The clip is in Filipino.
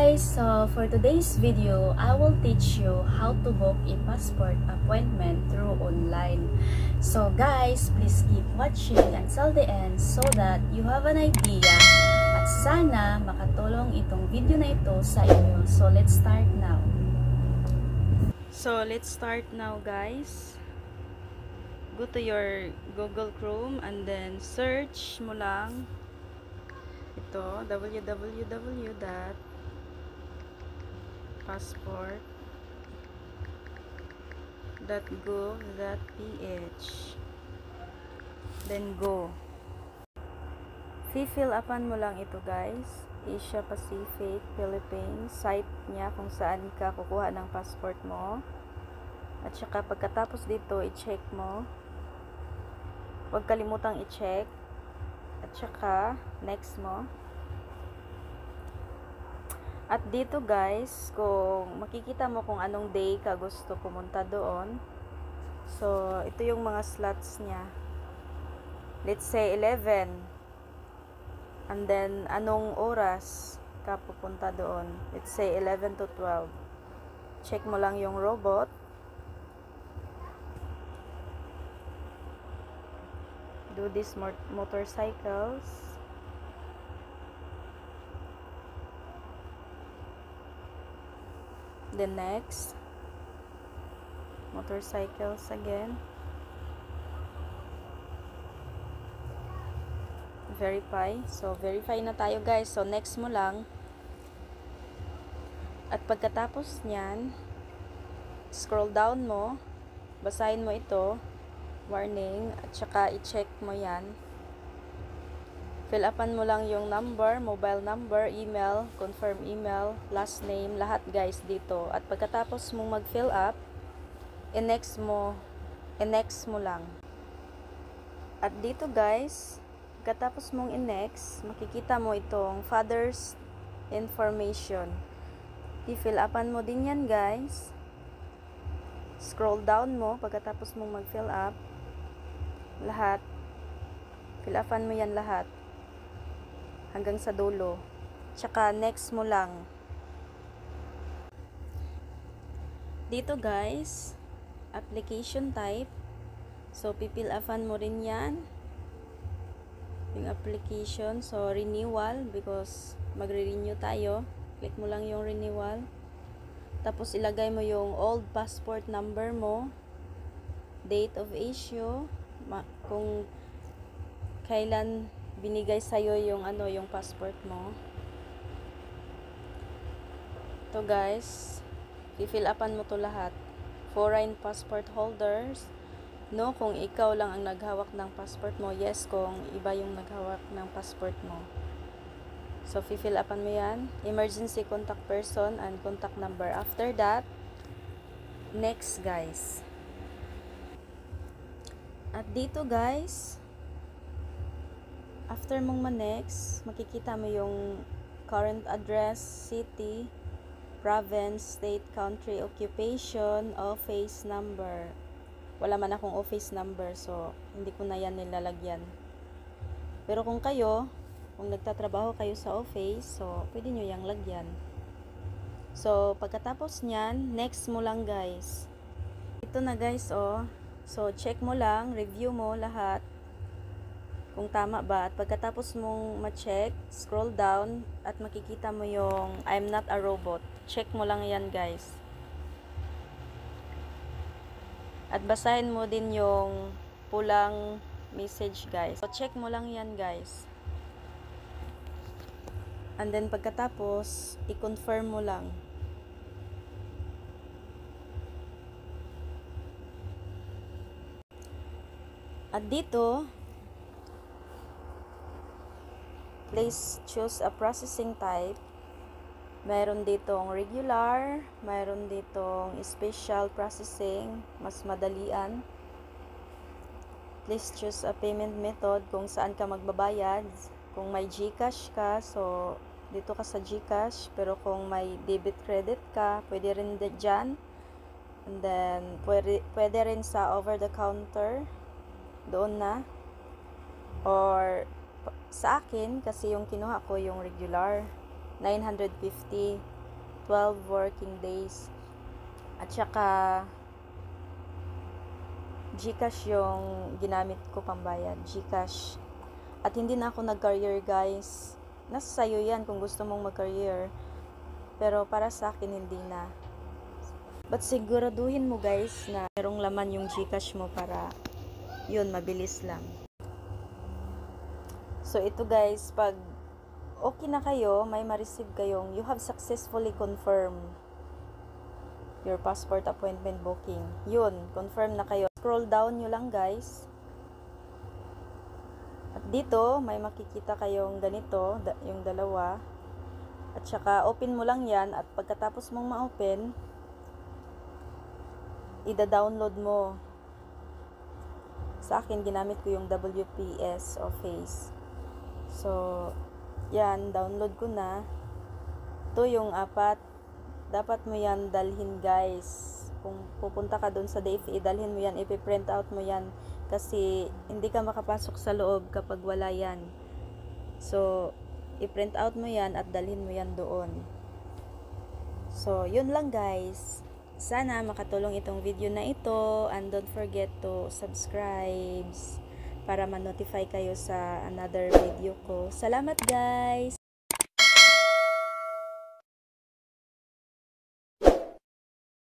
guys, so for today's video, I will teach you how to book a passport appointment through online. So guys, please keep watching until the end so that you have an idea at sana makatulong itong video na ito sa inyo. So let's start now. Guys. Go to your Google Chrome and then search mo lang ito www.passport.gov.ph, then go. Fill upan mo lang ito guys, Asia Pacific Philippines, site niya kung saan ka kukuha ng passport mo. At saka pagkatapos dito, i-check mo. Huwag kalimutang i-check. At saka, next mo. At dito guys, kung makikita mo kung anong day ka gusto pumunta doon. So, ito yung mga slots niya. Let's say 11. And then, anong oras ka pupunta doon? Let's say 11 to 12. Check mo lang yung robot. Do these motorcycles. The next motorcycles again. Verify. So verify na tayo guys. So next mo lang. At pagkatapos niyan, scroll down mo. Basahin mo ito. Warning, at saka i-check mo yan. Fill upan mo lang yung number, mobile number, email, confirm email, last name, lahat guys dito. At pagkatapos mong mag-fill up, i-next mo lang. At dito guys, pagkatapos mong i-next, makikita mo itong father's information. I-fill upan mo din yan guys. Scroll down mo, pagkatapos mong mag-fill up, lahat, fill upan mo yan lahat hanggang sa dulo, tsaka next mo lang. Dito guys, application type, so pipil upan mo rin yan yung application. So renewal, because magre-renew tayo, click mo lang yung renewal, tapos ilagay mo yung old passport number mo, date of issue, kung kailan binigay sa'yo yung yung passport mo. To guys, i-fill upan mo to lahat. Foreign passport holders, no kung ikaw lang ang naghawak ng passport mo, yes kung iba yung naghawak ng passport mo. So i-fill upan mo yan. Emergency contact person and contact number. After that, next guys. At dito guys, after mong ma-next, makikita mo yung current address, city, province, state, country, occupation, office number. Wala man akong office number, so hindi ko na yan nilalagyan. Pero kung nagtatrabaho kayo sa office, so pwede nyo yang lagyan. So pagkatapos nyan, next mo lang guys. Ito na guys, oh. So, check mo lang, review mo lahat kung tama ba. At pagkatapos mong ma-check, scroll down at makikita mo yung I'm not a robot. Check mo lang yan guys. At basahin mo din yung pulang message guys. So, check mo lang yan guys. And then pagkatapos, i-confirm mo lang. At dito, please choose a processing type. Mayroon ditong regular, mayroon ditong special processing, mas madalian. Please choose a payment method kung saan ka magbabayad. Kung may GCash ka, so dito ka sa GCash. Pero kung may debit credit ka, pwede rin dyan. And then, pwede rin sa over the counter. Doon na, or sa akin kasi yung kinuha ko yung regular 950 12 working days. At saka GCash yung ginamit ko pambayad, GCash. At hindi na ako nag-career, guys. Nasa sayo yan kung gusto mong mag-career. Pero para sa akin, hindi na. But siguraduhin mo, guys, na merong laman yung GCash mo para yun, mabilis lang. So, ito guys, pag okay na kayo, may ma-receive kayong, you have successfully confirmed your passport appointment booking. Yun, confirm na kayo. Scroll down nyo lang, guys. At dito, may makikita kayong ganito, yung dalawa. At saka, open mo lang yan. At pagkatapos mong ma-open, ida-download mo. Sa akin, ginamit ko yung WPS Office. So, yan, download ko na. Ito yung 4. Dapat mo yan dalhin, guys. Kung pupunta ka doon sa DFE, dalhin mo yan, ipiprint out mo yan. Kasi, hindi ka makapasok sa loob kapag wala yan. So, i-print out mo yan at dalhin mo yan doon. So, yun lang, guys. Sana makatulong itong video na ito. And don't forget to subscribe para ma-notify kayo sa another video ko. Salamat, guys!